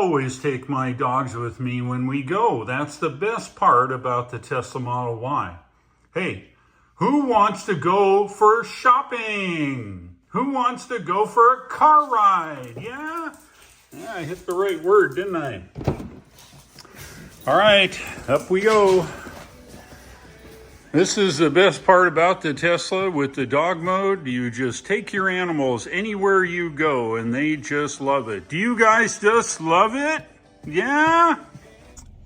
always take my dogs with me when we go. That's the best part about the Tesla Model Y. Hey, who wants to go for shopping? Who wants to go for a car ride? Yeah, I hit the right word, didn't I? All right, up we go. This is the best part about the Tesla with the dog mode. You just take your animals anywhere you go and they just love it. Do you guys just love it? Yeah?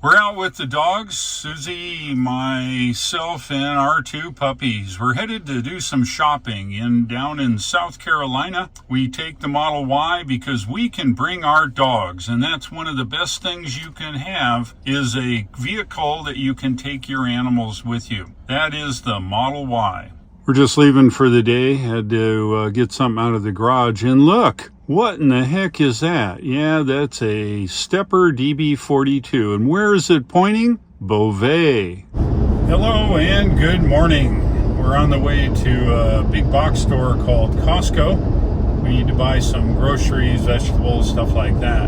We're out with the dogs, Susie, myself, and our two puppies. We're headed to do some shopping down in South Carolina. We take the Model Y because we can bring our dogs, and that's one of the best things you can have is a vehicle that you can take your animals with you. That is the Model Y. We're just leaving for the day. Had to get something out of the garage, and look. What in the heck is that? Yeah, that's a Stepper DB42. And where is it pointing? Beauvais. Hello and good morning. We're on the way to a big box store called Costco. We need to buy some groceries, vegetables, stuff like that.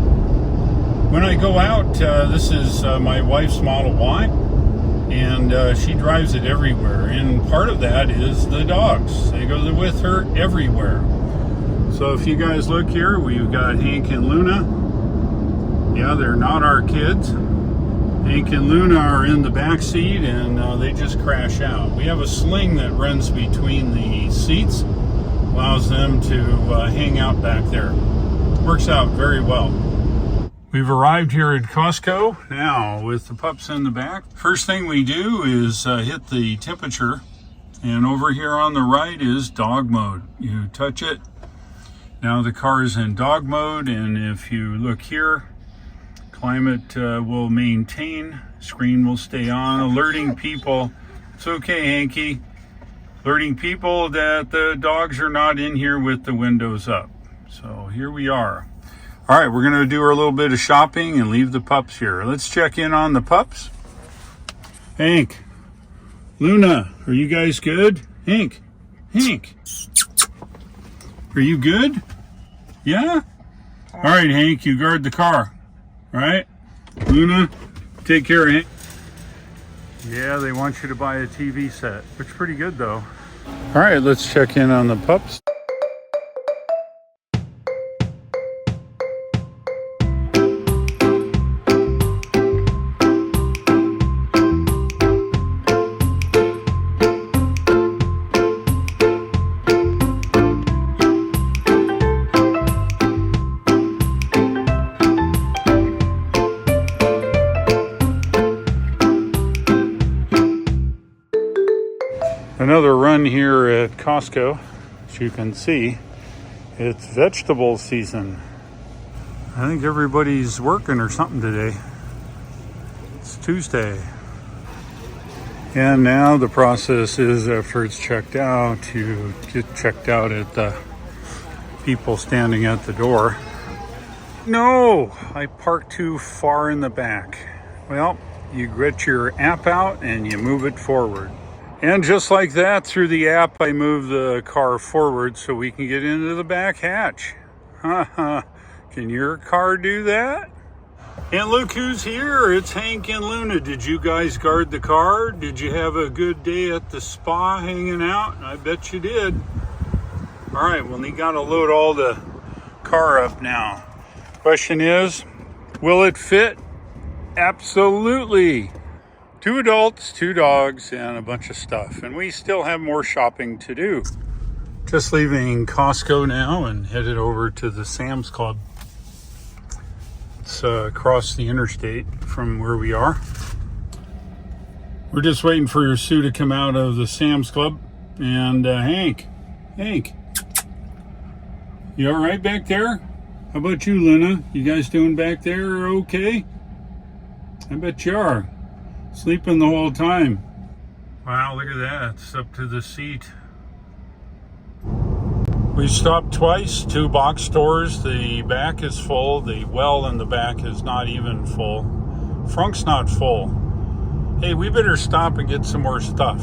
When I go out, this is my wife's Model Y, and she drives it everywhere. And part of that is the dogs. They go with her everywhere. So if you guys look here, we've got Hank and Luna. Yeah, they're not our kids. Hank and Luna are in the back seat and they just crash out. We have a sling that runs between the seats, allows them to hang out back there. Works out very well. We've arrived here at Costco now with the pups in the back. First thing we do is hit the temperature, and over here on the right is dog mode. You touch it. Now the car is in dog mode, and if you look here, climate will maintain, screen will stay on, alerting people, it's okay Hanky, alerting people that the dogs are not in here with the windows up. So here we are. All right, we're gonna do our little bit of shopping and leave the pups here. Let's check in on the pups. Hank, Luna, are you guys good? Hank, are you good? Yeah? All right, Hank, you guard the car. All right? Luna, take care of Hank. Yeah, they want you to buy a TV set. Looks pretty good, though. All right, let's check in on the pups. Another run here at Costco. As you can see, it's vegetable season. I think everybody's working or something today. It's Tuesday. And now the process is, after it's checked out, to get checked out at the people standing at the door. No, I parked too far in the back. Well, you get your app out and you move it forward. And just like that, through the app, I move the car forward so we can get into the back hatch. Can your car do that? And look who's here. It's Hank and Luna. Did you guys guard the car? Did you have a good day at the spa hanging out? I bet you did. All right, well, you got to load all the car up now. Question is, will it fit? Absolutely. 2 adults, 2 dogs, and a bunch of stuff. And we still have more shopping to do. Just leaving Costco now and headed over to the Sam's Club. It's across the interstate from where we are. We're just waiting for your Sue to come out of the Sam's Club. And Hank, you all right back there? How about you, Luna? You guys doing back there okay? I bet you are. Sleeping the whole time. Wow, look at that. It's up to the seat. We stopped twice, 2 box stores. The back is full. The well in the back is not even full. Frunk's not full. Hey, we better stop and get some more stuff.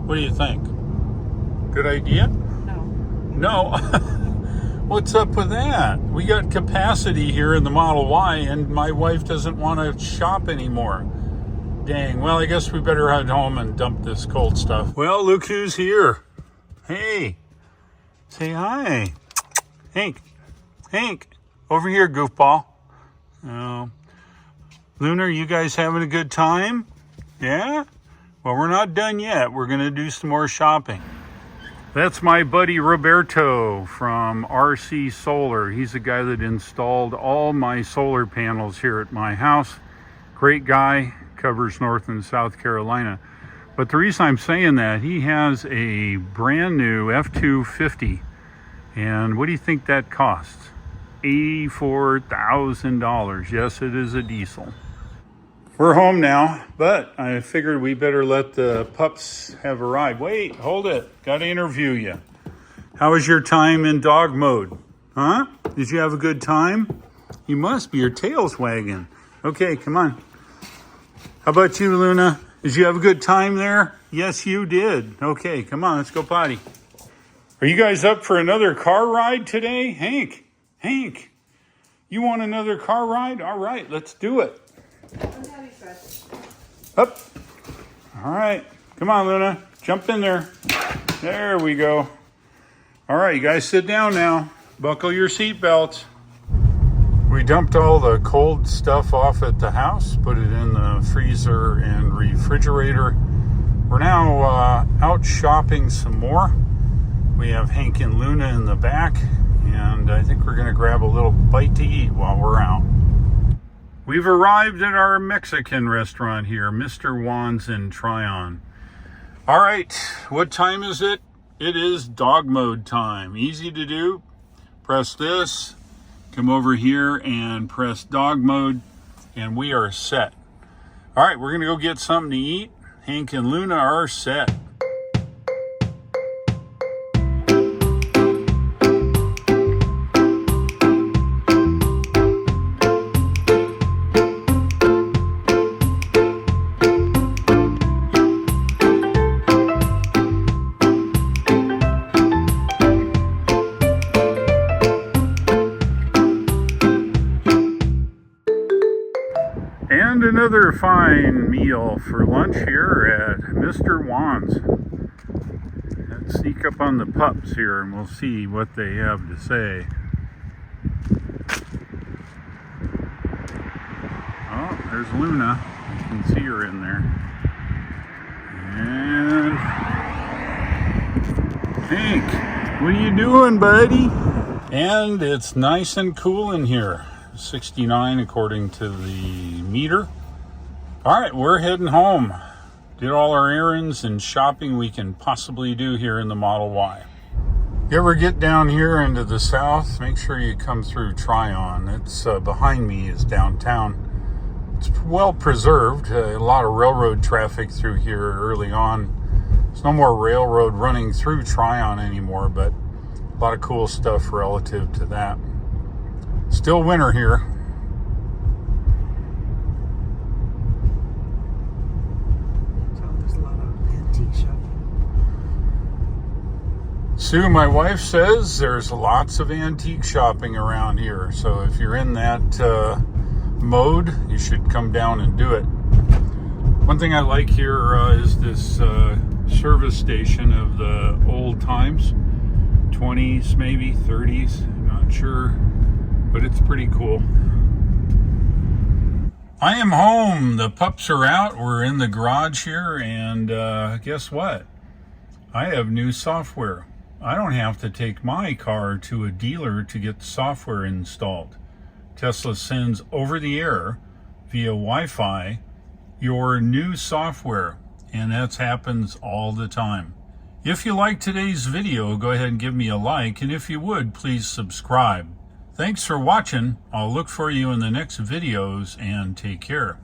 What do you think? Good idea? No. No. What's up with that? We got capacity here in the Model Y, and my wife doesn't want to shop anymore. Dang. Well, I guess we better head home and dump this cold stuff. Well, look who's here. Hey. Say hi. Hank. Hank. Over here, goofball. Oh. Luna, you guys having a good time? Yeah? Well, we're not done yet. We're going to do some more shopping. That's my buddy Roberto from RC Solar. He's the guy that installed all my solar panels here at my house. Great guy, covers North and South Carolina. But the reason I'm saying that, he has a brand new F-250. And what do you think that costs? $84,000. Yes, it is a diesel. We're home now, but I figured we better let the pups have a ride. Wait, hold it. Got to interview you. How was your time in dog mode? Huh? Did you have a good time? You must be. Your tail's wagging. Okay, come on. How about you, Luna? Did you have a good time there? Yes, you did. Okay, come on. Let's go potty. Are you guys up for another car ride today? Hank, you want another car ride? All right, let's do it. Up. All right. Come on, Luna. Jump in there. There we go. All right, you guys sit down now. Buckle your seatbelts. We dumped all the cold stuff off at the house, put it in the freezer and refrigerator. We're now out shopping some more. We have Hank and Luna in the back, and I think we're going to grab a little bite to eat while we're out. We've arrived at our Mexican restaurant here, Mr. Juan's in Tryon. All right, what time is it? It is dog mode time. Easy to do. Press this, come over here and press dog mode, and we are set. All right, we're gonna go get something to eat. Hank and Luna are set. And another fine meal for lunch here at Mr. Juan's. Let's sneak up on the pups here and we'll see what they have to say. Oh, there's Luna. You can see her in there. And Hank, what are you doing, buddy? And it's nice and cool in here. 69 according to the meter. All right, we're heading home. Did all our errands and shopping we can possibly do here in the Model Y. You ever get down here into the south, make sure you come through Tryon. It's behind me is downtown. It's well preserved. A lot of railroad traffic through here early on. There's no more railroad running through Tryon anymore, but a lot of cool stuff relative to that. Still winter here. So there's a lot of antique shopping. Sue, my wife, says there's lots of antique shopping around here. So if you're in that mode, you should come down and do it. One thing I like here is this service station of the old times. 20s, maybe 30s, not sure. But it's pretty cool. I am home. The pups are out. We're in the garage here, and guess what? I have new software. I don't have to take my car to a dealer to get the software installed. Tesla sends over the air via Wi-Fi your new software, and that happens all the time. If you like today's video, go ahead and give me a like, and if you would, please subscribe. Thanks for watching. I'll look for you in the next videos, and take care.